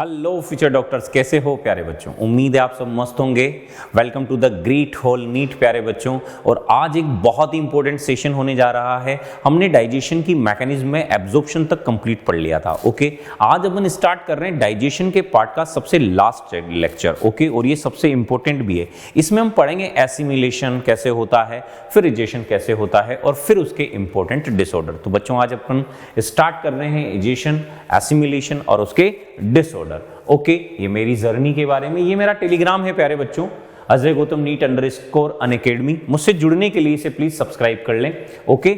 Hello future doctors, कैसे हो प्यारे बच्चों। उम्मीद है आप सब मस्त होंगे। Welcome to the great whole NEET प्यारे बच्चों। और आज एक बहुत ही इंपॉर्टेंट सेशन होने जा रहा है। हमने डाइजेशन की मैकेनिज्म में एब्जॉर्प्शन तक कंप्लीट पढ़ लिया था। ओके, आज अपन स्टार्ट कर रहे हैं डाइजेशन के पार्ट का सबसे लास्ट लेक्चर। ओके, और ये सबसे इंपॉर्टेंट भी है। इसमें हम पढ़ेंगे एसिमिलेशन कैसे होता है, फिर इजेशन कैसे होता है, और फिर उसके इंपॉर्टेंट डिसऑर्डर। तो बच्चों आज अपन स्टार्ट कर रहे हैं इजेशन, एसिमिलेशन और उसके डिसऑर्डर। ओके, ये मेरी जर्नी के बारे में। ये मेरा टेलीग्राम है प्यारे बच्चों, अजय गौतम नीट _अनअकैडमी। मुझसे जुड़ने के लिए इसे प्लीज सब्सक्राइब कर लें। ओके,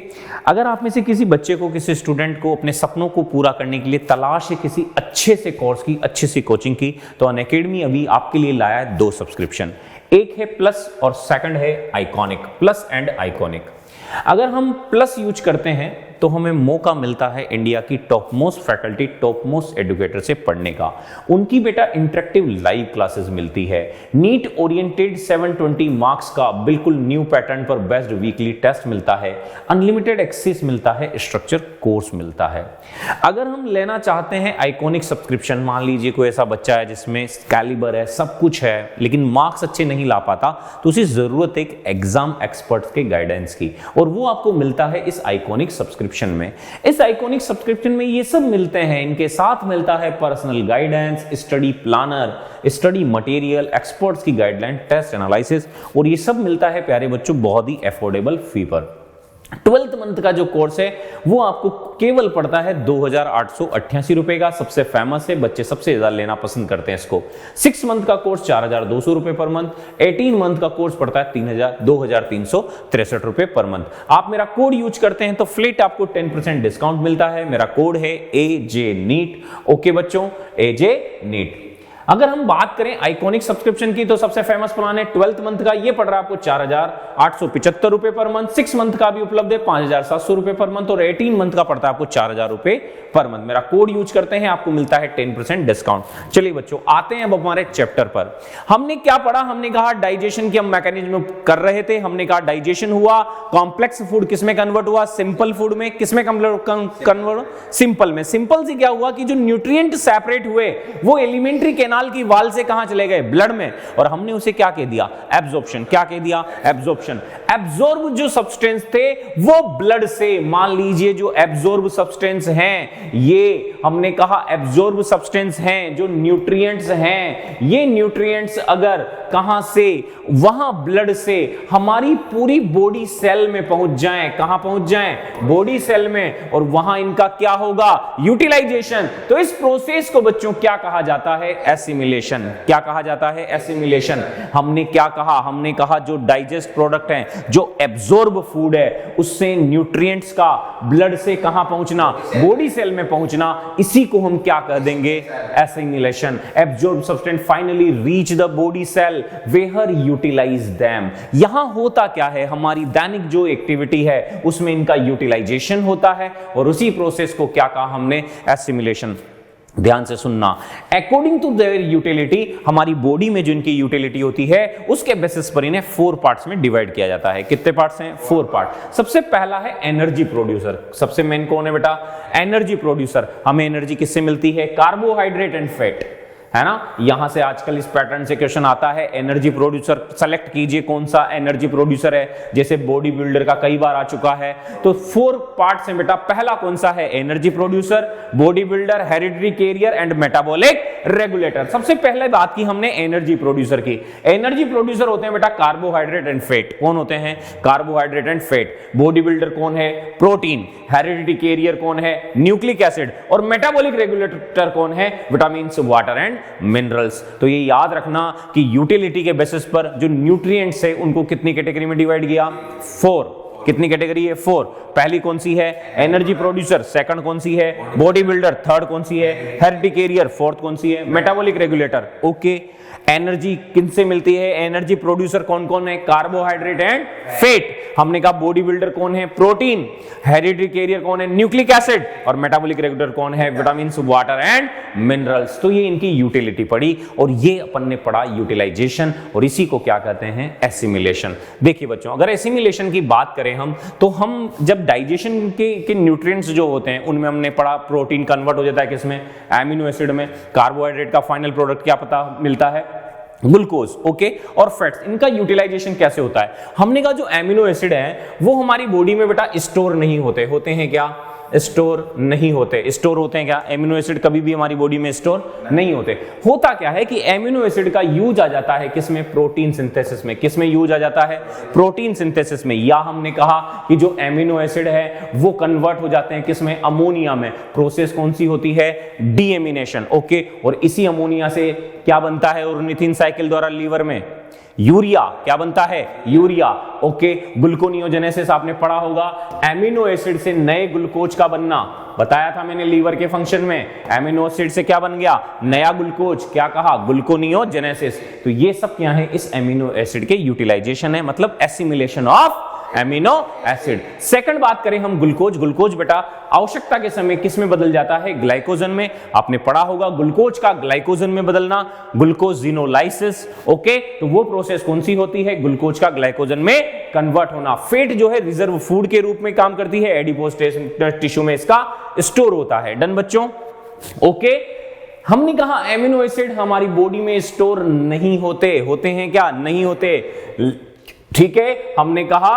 अगर आप में से किसी बच्चे को, किसी स्टूडेंट को अपने सपनों को पूरा करने के लिए तलाश है किसी अच्छे से कोर्स की, अच्छे से कोचिंग की, तो अनअकैडमी अभी आपके लिए लाया है 2 सब्सक्रिप्शन। एक है प्लस और सेकंड है आइकॉनिक, प्लस एंड आइकॉनिक। अगर हम प्लस यूज करते हैं तो हमें मौका मिलता है इंडिया की top most faculty, top most educator से पढ़ने का। उनकी बेटा इंटरेक्टिव लाइव क्लासेस मिलती है, नीट ओरिएंटेड 720 मार्क्स का बिल्कुल न्यू पैटर्न पर बेस्ड वीकली टेस्ट मिलता है, अनलिमिटेड एक्सेस मिलता है, स्ट्रक्चर कोर्स मिलता है। अगर हम लेना चाहते हैं आइकॉनिक सब्सक्रिप्शन, मान लीजिए कोई ऐसा बच्चा है जिसमें कैलिबर है, सब कुछ है, लेकिन मार्क्स अच्छे नहीं ला पाता, तो उसे जरूरत है एक एग्जाम एक्सपर्ट्स के गाइडेंस की, और वो आपको मिलता है इस आइकॉनिक सब्सक्रिप्शन में। इस आइकॉनिक सब्सक्रिप्शन में ये सब मिलते हैं। इनके साथ मिलता है personal guidance, study planner, study material, experts की गाइडलाइन, टेस्ट एनालिसिस, और ये सब मिलता है प्यारे बच्चों बहुत ही अफोर्डेबल फी पर। 12th मंथ का जो कोर्स है वो आपको केवल पड़ता है 2888 रुपए का। सबसे फेमस है, बच्चे सबसे ज्यादा लेना पसंद करते हैं इसको। 6 मंथ का कोर्स 4200 रुपए पर मंथ। 18 मंथ का कोर्स पड़ता है 2363 रुपए पर मंथ। आप मेरा कोड यूज करते हैं तो फ्लैट आपको 10% डिस्काउंट मिलता है। मेरा कोड है AJ NEET। ओके बच्चों, AJ NEET। अगर हम बात करें आइकॉनिक सब्सक्रिप्शन की, तो सबसे फेमस प्लान है 12th मंथ का, ये पड़ रहा है आपको 4875 रुपए पर मंथ। 6 मंथ का भी उपलब्ध है 5700 रुपए पर मंथ, और 18 मंथ का पड़ता है आपको 4000 रुपए पर मंथ। मेरा कोड यूज करते हैं, आपको मिलता है 10% डिस्काउंट। चलिए बच्चों, आते हैं अब हमारे चैप्टर पर। हमने क्या पढ़ा? हमने कहा डाइजेशन की हम मैकेनिज्म कर रहे थे। हमने कहा डाइजेशन हुआ, कॉम्प्लेक्स फूड किसमें कन्वर्ट हुआ? सिंपल फूड में। किसमें कन्वर्ट? सिंपल में। सिंपल से क्या हुआ कि जो न्यूट्रिएंट सेपरेट हुए वो एलिमेंट्री कैनाल की वाल से कहां चले गए? ब्लड में। और हमने उसे क्या कह दिया? एब्जॉर्प्शन। क्या कह दिया? एब्जॉर्प्शन। एब्जॉर्ब जो सब्सटेंस थे वो ब्लड से, मान लीजिए जो एब्जॉर्ब सब्सटेंस हैं, ये हमने कहा एब्जॉर्ब सब्सटेंस हैं, जो न्यूट्रिएंट्स हैं, ये न्यूट्रिएंट्स अगर कहां से? वहां ब्लड से हमारी पूरी बॉडी सेल में पहुंच जाएं। कहां पहुंच जाएं? बॉडी सेल में। और वहां इनका क्या होगा? यूटिलाइजेशन। तो इस प्रोसेस को बच्चों क्या कहा जाता है? एसिमिलेशन। क्या कहा जाता है? एसिमिलेशन। हमने क्या कहा? हमने कहा जो डाइजेस्ट प्रोडक्ट है, जो एब्जॉर्ब फूड है, उससे न्यूट्रिएंट्स का ब्लड से कहां पहुंचना? बॉडी सेल में पहुंचना। इसी को हम क्या कर देंगे? Assimilation. Absorb substance finally reach the body cell where utilize them. यहां होता क्या है? हमारी दैनिक जो एक्टिविटी है उसमें इनका यूटिलाइजेशन होता है, और उसी प्रोसेस को क्या कहा हमने? एसिमिलेशन। ध्यान से सुनना। अकॉर्डिंग टू देयर यूटिलिटी, हमारी बॉडी में जो इनकी यूटिलिटी होती है उसके बेसिस पर इन्हें 4 पार्ट्स में डिवाइड किया जाता है। कितने पार्ट्स हैं? 4 पार्ट। सबसे पहला है एनर्जी प्रोड्यूसर। सबसे मेन कौन है बेटा? Energy producer. हमें एनर्जी किससे मिलती है? कार्बोहाइड्रेट एंड फैट, है ना। यहां से आजकल इस पैटर्न से क्वेश्चन आता है। एनर्जी प्रोड्यूसर सेलेक्ट कीजिए कौन सा एनर्जी प्रोड्यूसर है। जैसे बॉडी बिल्डर का कई बार आ चुका है। तो 4 पार्ट्स हैं बेटा। पहला कौन सा है? Energy producer, body builder, hereditary carrier and metabolic regulator. सबसे पहले बात की हमने एनर्जी प्रोड्यूसर की। एनर्जी प्रोड्यूसर होते हैं बेटा कार्बोहाइड्रेट एंड फैट। कौन होते हैं? Carbohydrate and fat. Body builder कौन है? प्रोटीन। हेरिडिटरी कैरियर कौन है? Nucleic acid. और मेटाबॉलिक रेगुलेटर कौन है? Vitamin, water and minerals. तो ये याद रखना कि यूटिलिटी के बेसिस पर जो न्यूट्रिएंट्स है उनको कितनी कैटेगरी में डिवाइड किया? 4। कितनी कैटेगरी है? 4। पहली कौन सी है? Energy producer. सेकंड कौन सी है? Body builder. थर्ड कौन सी है? Hereditary career. फोर्थ कौन सी है? Metabolic regulator. ओके, एनर्जी किनसे मिलती है? एनर्जी प्रोड्यूसर कौन कौन है? Carbohydrate and fat. हमने कहा बॉडी बिल्डर कौन है? प्रोटीन। हेरिडिटरी कैरियर कौन है? Nucleic acid. और मेटाबॉलिक रेगुलेटर कौन है? Vitamin, water and minerals. तो ये इनकी यूटिलिटी पड़ी और ये अपन ने पढ़ा यूटिलाइजेशन, और इसी को क्या कहते हैं? एसिमिलेशन। देखिए बच्चों, अगर एसिमिलेशन की बात करें हम, तो हम जब डाइजेशन के न्यूट्रिएंट्स जो होते हैं उनमें हमने पढ़ा प्रोटीन कन्वर्ट हो जाता है किसमें? एमिनो एसिड में। कार्बोहाइड्रेट का फाइनल प्रोडक्ट क्या पता मिलता है? ग्लूकोज। ओके, और फैट्स, इनका यूटिलाइजेशन कैसे होता है? हमने कहा जो एमिनो एसिड है वो हमारी बॉडी में बेटा स्टोर नहीं होते। होते हैं क्या? स्टोर नहीं होते। स्टोर होते हैं क्या? एमिनो एसिड कभी भी हमारी बॉडी में स्टोर नहीं होते। होता क्या है कि एमिनो एसिड का यूज आ जाता है किसमें? प्रोटीन सिंथेसिस में। किसमें यूज आ जाता है? प्रोटीन सिंथेसिस में। या हमने कहा कि जो एमिनो एसिड है वो कन्वर्ट हो जाते हैं किसमें? अमोनिया में। प्रोसेस कौन सी होती है? डीएमिनेशन। ओके, और इसी अमोनिया से क्या बनता है? ऑर्निथिन साइकिल द्वारा लीवर में यूरिया। क्या बनता है? यूरिया। ओके, ग्लूकोनियोजेनेसिस आपने पढ़ा होगा। एमिनो एसिड से नए ग्लूकोज का बनना, बताया था मैंने लीवर के फंक्शन में। एमिनो एसिड से क्या बन गया? नया ग्लूकोज। क्या कहा? ग्लूकोनियोजेनेसिस। तो ये सब क्या है? इस एमिनो एसिड के यूटिलाइजेशन है, मतलब assimilation of amino acid. Second बात करें हम ग्लूकोज। ग्लूकोज बेटा आवश्यकता के समय किस में बदल जाता है? ग्लाइकोजन में। आपने पढ़ा होगा ग्लूकोज का ग्लाइकोजन में बदलना, ग्लूकोजिनोलाइसिस। ओके, तो वो प्रोसेस कौन सी होती है? ग्लूकोज का ग्लाइकोजन में कन्वर्ट होना। फैट जो है रिजर्व फूड के रूप में काम करती है, एडिपोज टिश्यू में इसका स्टोर होता है। डन बच्चों? ओके, हमने कहा एमिनो एसिड हमारी बॉडी में स्टोर नहीं होते। होते हैं क्या? नहीं होते। ठीक है, हमने कहा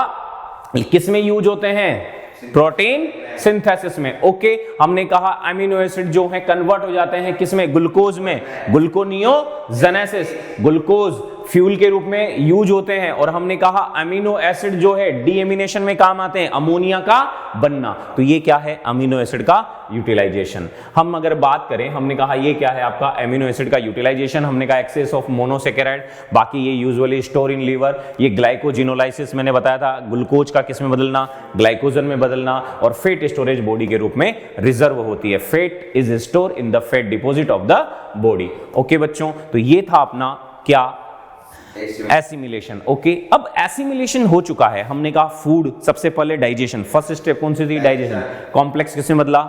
किस में यूज होते हैं? प्रोटीन सिंथेसिस में। ओके, हमने कहा अमीनो एसिड जो है कन्वर्ट हो जाते हैं किसमें? ग्लूकोज में। ग्लूकोनियोजेनेसिस। ग्लूकोज फ्यूल के रूप में यूज होते हैं। और हमने कहा अमीनो एसिड जो है डीएमिनेशन में काम आते हैं, अमोनिया का बनना। तो ये क्या है? अमीनो एसिड का यूटिलाइजेशन। हम अगर बात करें, हमने कहा ये क्या है आपका? अमीनो एसिड का यूटिलाइजेशन। हमने कहा एक्सेस ऑफ मोनोसेकेराइड, बाकी ये यूजुअली स्टोर इन लीवर। ये ग्लाइकोजिनोलाइसिस मैंने बताया था, ग्लूकोज का किस में बदलना? ग्लाइकोजन में बदलना। और फैट स्टोरेज बॉडी के रूप में रिजर्व होती है। Fat is store in the fat deposit of the body. Okay बच्चों, तो ये था अपना क्या? एसिमिलेशन। ओके, अब एसिमिलेशन हो चुका है। हमने कहा फूड, सबसे पहले डाइजेशन। फर्स्ट स्टेप कौन सी थी? डाइजेशन। कॉम्प्लेक्स किसमें बदला?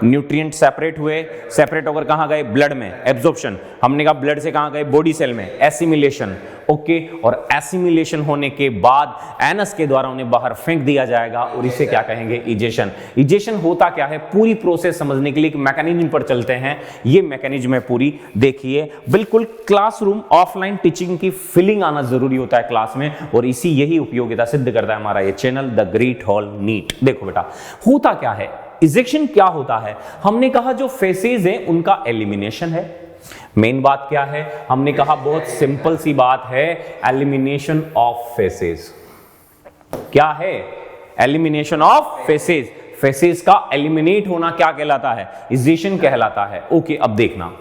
न्यूट्रिएंट सेपरेट हुए। सेपरेट होकर कहां गए? ब्लड में। एब्जॉर्प्शन। हमने कहा ब्लड से कहां गए? बॉडी सेल में। एसिमिलेशन। ओके, और एसिमिलेशन होने के बाद एनस के द्वारा उन्हें बाहर फेंक दिया जाएगा, और इसे क्या कहेंगे? इजेशन। इजेशन होता क्या है? पूरी प्रोसेस समझने के लिए एक मैकेनिज्म पर चलते हैं। ये मैकेनिज्म है पूरी, देखिए बिल्कुल क्लासरूम ऑफलाइन टीचिंग की फीलिंग आना जरूरी होता है क्लास में, और इसी यही उपयोगिता सिद्ध करता है हमारा ये channel the great hall NEET. देखो बेटा, होता क्या है? इजेक्शन क्या होता है? हमने कहा जो फेसेज है उनका एलिमिनेशन है। मेन बात क्या है? हमने कहा बहुत सिंपल सी बात है, एलिमिनेशन ऑफ फेसेज। क्या है? Elimination of faces. फेसेज का एलिमिनेट होना क्या कहलाता है? इजेशन कहलाता है। ओके, अब देखना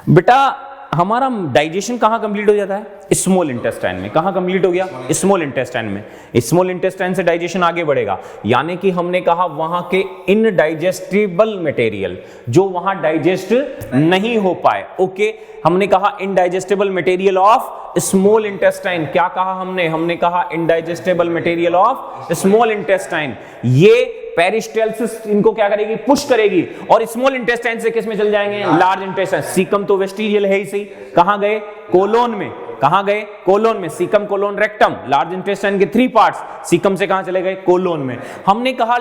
बेटा, हमारा डाइजेशन कहां कंप्लीट हो जाता है? स्मॉल इंटेस्टाइन में। कहां कंप्लीट हो गया? स्मॉल इंटेस्टाइन में। स्मॉल इंटेस्टाइन से डाइजेशन आगे बढ़ेगा, यानी कि हमने कहा वहां के इनडाइजेस्टिबल मटेरियल जो वहां डाइजेस्ट नहीं हो पाए। ओके, हमने कहा indigestible material of small intestine. क्या कहा हमने? हमने कहा indigestible material of small intestine. ये पेरिस्टाल्सिस इनको क्या करेगी? पुश करेगी, और स्मॉल इंटेस्टाइन से किस में चल जाएंगे? Large intestine. सीकम तो वेस्टिजियल है ही सही। कहां गए? कोलोन में। कहां गए? कोलोन में। Caecum, colon, rectum. Large intestine के 3 पार्ट्स। सीकम से कहां चले गए? कोलोन में। हमने कहा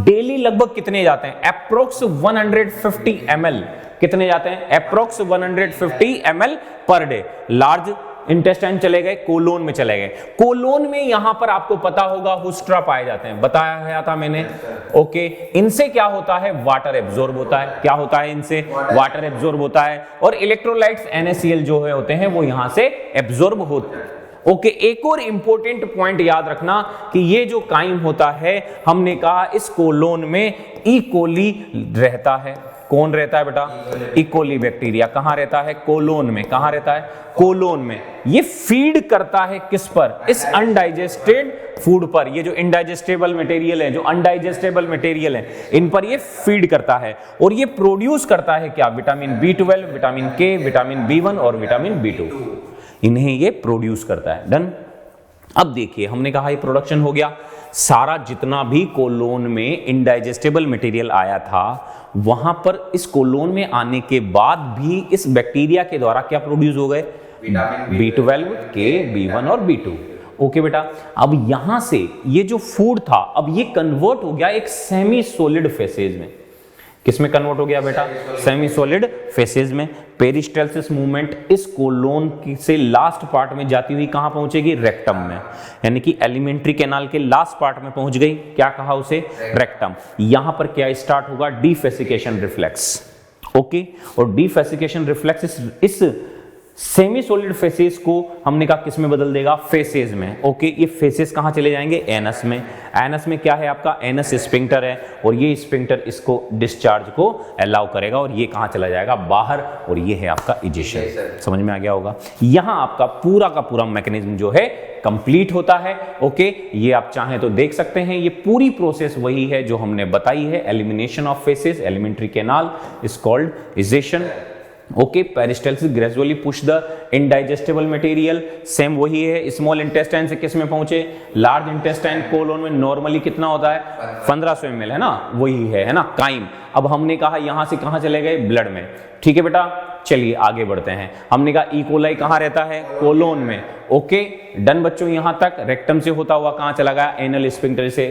डेली लगभग कितने जाते हैं? Approx 150 ml। कितने जाते हैं? Approx 150 ml per day. Large intestine चले गए, कोलोन में चले गए। कोलोन में यहां पर आपको पता होगा हुस्ट्रा पाए जाते हैं, बताया था मैंने। ओके, इनसे क्या होता है? वाटर एब्जॉर्ब होता है। क्या होता है? इनसे वाटर एब्जॉर्ब होता है, और इलेक्ट्रोलाइट्स NaCl जो है होते हैं वो यहां से एब्जॉर्ब ओके, एक और इंपॉर्टेंट पॉइंट याद रखना कि ये जो काइम होता है, हमने कहा इस कोलोन में ई कोली रहता है। कौन रहता है बेटा? ई कोली बैक्टीरिया। कहां रहता है? कोलोन में। कहां रहता है? कोलोन में। ये फीड करता है किस पर? इस अनडाइजेस्टेड फूड पर। ये जो इनडाइजेस्टेबल मटेरियल है, जो अनडाइजेस्टेबल मटेरियल है, इन पर ये फीड करता है और ये प्रोड्यूस करता है क्या? Vitamin B12, vitamin K, vitamin B1 और विटामिन B2। इन्हें ये प्रोड्यूस करता है। डन। अब देखिए, हमने कहा ये प्रोडक्शन हो गया। सारा जितना भी कोलोन में इनडाइजेस्टेबल मटेरियल आया था, वहां पर इस कोलोन में आने के बाद भी इस बैक्टीरिया के द्वारा क्या प्रोड्यूस हो गए? B12, K, B1 और B2। ओके बेटा, अब यहां से ये जो फूड था, अब ये कन्वर्ट हो गया एक सेमी सॉलिड फेसेज में। किसमें कन्वर्ट हो गया बेटा? सेमी सॉलिड फेसेज में। पेरिस्टालसिस मूवमेंट इस कोलोन से लास्ट पार्ट में जाती हुई कहां पहुंचेगी? रेक्टम में, यानी कि एलिमेंट्री कैनाल के लास्ट पार्ट में पहुंच गई। क्या कहा उसे? रेक्टम। यहां पर क्या स्टार्ट होगा? डिफेसिकेशन रिफ्लेक्स। ओके, और डिफेसिकेशन रिफ्लेक्स इस सेमी सॉलिड फेसेस को हमने कहा किस में बदल देगा? फेसेस में। ओके, ये फेसेस कहां चले जाएंगे? एनस में। एनस में क्या है आपका? एनस स्फिंक्टर है, और ये स्फिंक्टर इसको डिस्चार्ज को अलाउ करेगा, और ये कहां चला जाएगा? बाहर, और ये है आपका इजेशन। समझ में आ गया होगा? यहां आपका पूरा का पूरा मैकेनिज्म जो है कंप्लीट होता है। ओके, ये आप चाहें तो देख सकते हैं, ये पूरी प्रोसेस वही है जो हमने बताई है। Elimination of faces, alimentary canal is called egestion. Okay, peristalsis gradually push the indigestible material, same वही है। स्मॉल इंटेस्टाइन से किस में पहुंचे? Large intestine. कोलोन में नॉर्मली कितना होता है? 1500 ml है ना, वही है ना, काइम। अब हमने कहा यहां से कहां चले गए? ब्लड में। ठीक है बेटा, चलिए आगे बढ़ते हैं। हमने कहा ई कोलाई कहां रहता है? कोलोन में। ओके, डन बच्चों, यहां तक। रेक्टम से होता हुआ कहां चला गया? एनल स्फिंक्टर से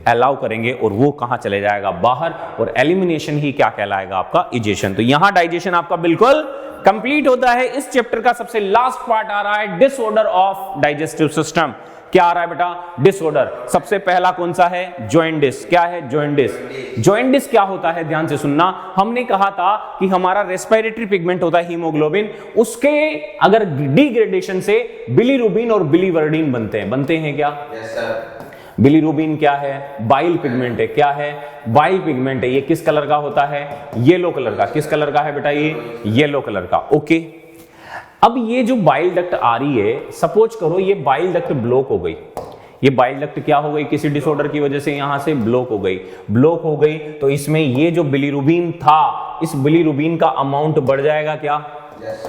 अलाउ करेंगे, और वो कहां चले जाएगा? बाहर, और एलिमिनेशन ही क्या कहलाएगा? आपका इजेशन। तो यहां डाइजेशन आपका बिल्कुल कंप्लीट होता है। इस चैप्टर का सबसे लास्ट पार्ट आ रहा है, डिसऑर्डर ऑफ डाइजेस्टिव सिस्टम। क्या आ रहा है बेटा? डिसऑर्डर। सबसे पहला कौन सा है? जॉइंडिस। क्या है? जॉइंडिस। जॉइंडिस क्या होता है? ध्यान से सुनना। हमने कहा था कि हमारा रेस्पिरेटरी पिगमेंट होता है हीमोग्लोबिन, उसके अगर डिग्रेडेशन से बिलीरुबिन और बिलीवर्डिन बनते हैं क्या? Yes sir. बिलीरुबिन क्या है? बाइल पिगमेंट है। क्या है? बाइल पिगमेंट है। ये किस कलर का होता है? येलो कलर का। किस कलर का है बेटा? ये येलो कलर का। ओके, अब ये जो बाइल डक्ट आ रही है, सपोज करो ये बाइल डक्ट ब्लॉक हो गई। ये बाइल डक्ट क्या हो गई? किसी डिसऑर्डर की वजह से यहां से ब्लॉक हो गई। ब्लॉक हो गई तो इसमें ये जो बिलीरुबिन था, इस बिलीरुबिन का अमाउंट बढ़ जाएगा क्या?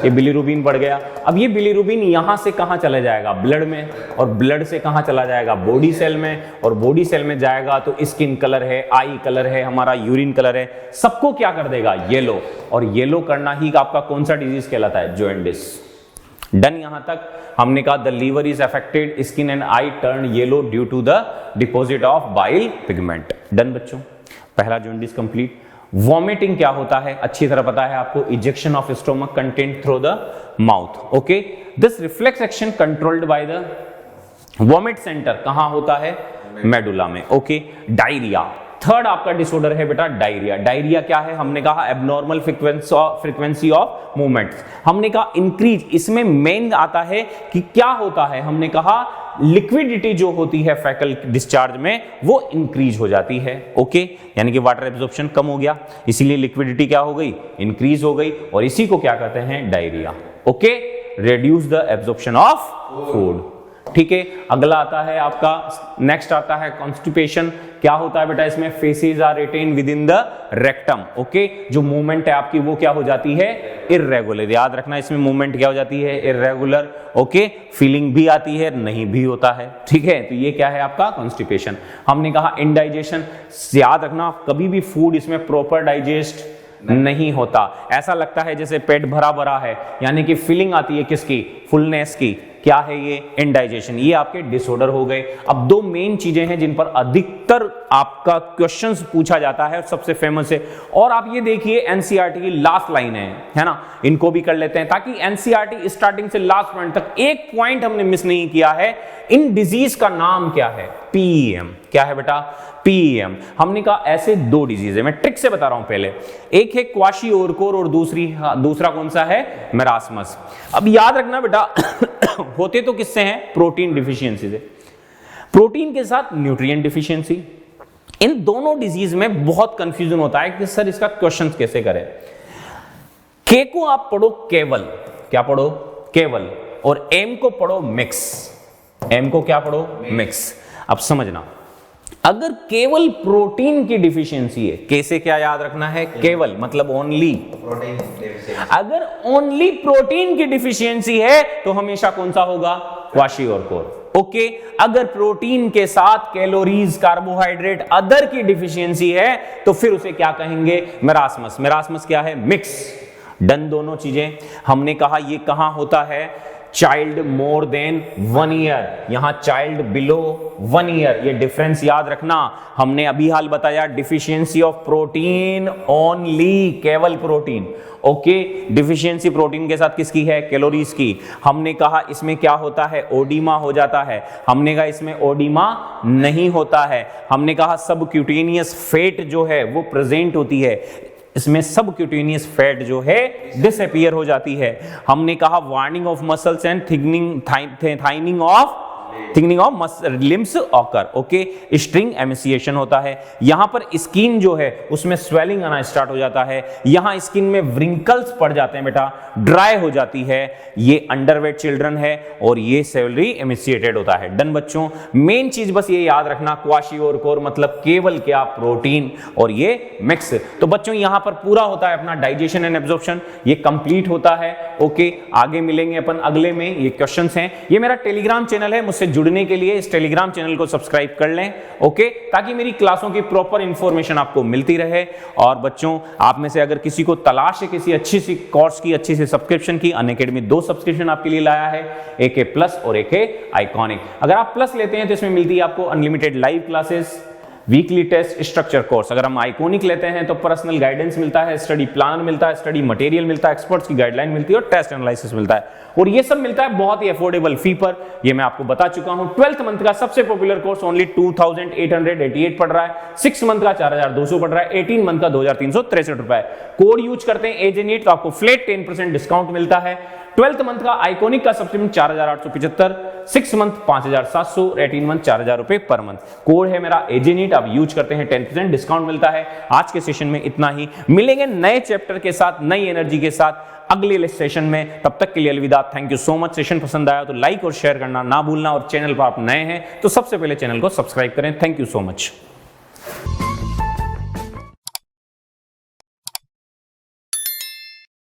ये बिलीरुबिन बढ़ गया। अब ये बिलीरुबिन यहां से कहां चला जाएगा? ब्लड में, और ब्लड से कहां चला जाएगा? बॉडी सेल में, और बॉडी सेल में जाएगा तो स्किन कलर है, आई कलर है, हमारा यूरिन कलर है, सबको क्या कर देगा? येलो। और येलो करना ही आपका कौन सा डिजीज कहलाता है? जॉइंडिस। डन। यहां तक हमने कहा the liver is affected, skin and eye turn yellow due to the deposit of bile pigment. Done बच्चों, पहला जॉइंडिस कंप्लीट। वॉमिटिंग क्या होता है? अच्छी तरह पता है आपको, ejection of stomach content through the mouth. Okay, this reflex action controlled by the vomit centre कहां होता है? मेडुला में। Okay, diarrhoea. थर्ड आपका डिसऑर्डर है बेटा डायरिया। डायरिया क्या है? हमने कहा एबनॉर्मल फ्रीक्वेंसी ऑफ मूवमेंट्स। हमने कहा इंक्रीज। इसमें मेन आता है कि क्या होता है? हमने कहा लिक्विडिटी जो होती है फैकल डिस्चार्ज में, वो इंक्रीज हो जाती है। ओके, यानी कि वाटर एब्जॉर्प्शन कम हो गया, इसीलिए लिक्विडिटी क्या हो गई? इंक्रीज हो गई, और इसी को क्या कहते हैं? Diarrhoea. Okay, reduce the absorption of food. ठीक है, अगला आता है आपका, नेक्स्ट आता है कॉन्स्टिपेशन। क्या होता है बेटा इसमें? Faeces are retained within the rectum. Okay, जो मूवमेंट है आपकी वो क्या हो जाती है? इर्रेगुलर। याद रखना, इसमें मूवमेंट क्या हो जाती है? इर्रेगुलर। ओके, फीलिंग भी आती है, नहीं भी होता है। ठीक है, तो ये क्या है आपका? कॉन्स्टिपेशन। हमने कहा इनडाइजेशन। याद रखना, कभी भी फूड इसमें प्रॉपर डाइजेस्ट नहीं होता। ऐसा लगता है जैसे पेट भरा भरा है, यानी कि फीलिंग आती है किसकी? फुलनेस की। क्या है ये? इनडाइजेशन। ये आपके डिसऑर्डर हो गए। अब दो मेन चीजें हैं जिन पर अधिकतर आपका क्वेश्चंस पूछा जाता है, सबसे फेमस है, और आप ये देखिए एनसीईआरटी की लास्ट लाइन है ना, इनको भी कर लेते हैं ताकि एनसीईआरटी स्टार्टिंग से लास्ट पॉइंट तक एक पॉइंट हमने मिस नहीं किया है। इन डिजीज का नाम क्या है? पीईएम। क्या है बेटा? पीईएम। हमने कहा ऐसे दो डिजीज है, मैं ट्रिक से बता रहा हूं पहले। एक है क्वाशियोरकोर और दूसरा कौन सा है? मेरास्मस। अब याद रखना बेटा होते तो किससे हैं? प्रोटीन डिफिशियंसी से। प्रोटीन के साथ न्यूट्रिएंट डिफिशियंसी। इन दोनों डिजीज में बहुत कंफ्यूजन होता है कि सर इसका क्वेश्चन कैसे करें। के को आप पढ़ो केवल, क्या पढ़ो? केवल। और एम को पढ़ो मिक्स। एम को क्या पढ़ो? मिक्स। अब समझना, अगर केवल प्रोटीन की डिफिशियंसी है, कैसे क्या याद रखना है? केवल मतलब ओनली प्रोटीन। अगर ओनली प्रोटीन की डिफिशियंसी है तो हमेशा कौन सा होगा? क्वाशियोरकोर। ओके, अगर प्रोटीन के साथ कैलोरीज, कार्बोहाइड्रेट, अदर की डिफिशियंसी है तो फिर उसे क्या कहेंगे? मेरास्मस। मेरास्मस क्या है? मिक्स। डन दोनों चीजें। हमने कहा ये कहां होता है? चाइल्ड मोर देन 1 ईयर, यहां चाइल्ड बिलो 1 ईयर। ये डिफरेंस याद रखना। हमने अभी हाल बताया डिफिशियंसी ऑफ प्रोटीन ओनली, केवल प्रोटीन। ओके, डिफिशियंसी प्रोटीन के साथ किसकी है? कैलोरीज की। हमने कहा इसमें क्या होता है? ओडीमा हो जाता है। हमने कहा इसमें ओडीमा नहीं होता है। हमने कहा सबक्यूटेनियस फैट जो है वो प्रेजेंट होती है, इसमें सबक्यूटेनियस फैट जो है डिसअपीयर हो जाती है। हमने कहा warning of muscles and thickening of limbs occur. Okay, string emaciation होता है। यहां पर स्किन जो है उसमें स्वेलिंग आना स्टार्ट हो जाता है। यहां स्किन में व्रिंकल्स पड़ जाते हैं बेटा, ड्राई हो जाती है। ये अंडरवेट चिल्ड्रन है और ये सेवली एमिसिएटेड होता है। डन बच्चों, मेन चीज बस ये याद रखना, क्वाशियोरकोर मतलब केवल क्या? प्रोटीन, और ये मिक्स। तो बच्चों यहां पर पूरा होता है अपना डाइजेशन एंड एब्जॉर्प्शन, ये कंप्लीट होता है। ओके, आगे मिलेंगे अपन अगले में। ये क्वेश्चंस हैं। ये मेरा टेलीग्राम चैनल है, मुझसे जुड़ने के लिए इस टेलीग्राम चैनल को सब्सक्राइब कर लें। ओके, ताकि मेरी क्लासों की प्रॉपर इंफॉर्मेशन आपको मिलती रहे। और बच्चों, आप में से अगर किसी को तलाश है किसी अच्छी सी कोर्स की, अच्छी सी सब्सक्रिप्शन की, अनअकैडमी 2 सब्सक्रिप्शन आपके लिए लाया है, एक है प्लस और एक है आइकॉनिक। अगर आप प्लस लेते हैं तो इसमें मिलती है आपको unlimited live classes, weekly test, structure course. अगर हम आइकॉनिक लेते हैं तो पर्सनल गाइडेंस मिलता है, स्टडी प्लान मिलता है, स्टडी मटेरियल मिलता है, एक्सपर्ट्स की गाइडलाइन मिलती है और टेस्ट एनालिसिस मिलता है। और ये सब मिलता है बहुत ही अफोर्डेबल फी पर। ये मैं आपको बता चुका हूं। 12th मंथ का सबसे पॉपुलर कोर्स ओनली 2888 पड़ रहा है। 6 मंथ का 4200 पड़ रहा है। 18 मंथ का 2363 रुपए। कोड यूज करते हैं एजेनीट तो आपको फ्लैट 10% डिस्काउंट मिलता है। 12th मंथ का आइकॉनिक का सब्सक्रिप्शन 4875, 6 मंथ 5700, 18 मंथ 4000 रुपए पर मंथ। कोड है मेरा एजेनीट, आप यूज करते हैं 10% डिस्काउंट मिलता है। आज के सेशन में इतना ही। मिलेंगे नए चैप्टर के साथ, नई एनर्जी के साथ अगले सेशन में। तब तक के लिए अलविदा। Thank you so much. Session पसंद आया तो लाइक और शेयर करना ना भूलना, और चैनल पर आप नए हैं तो सबसे पहले चैनल को सब्सक्राइब करें। Thank you so much.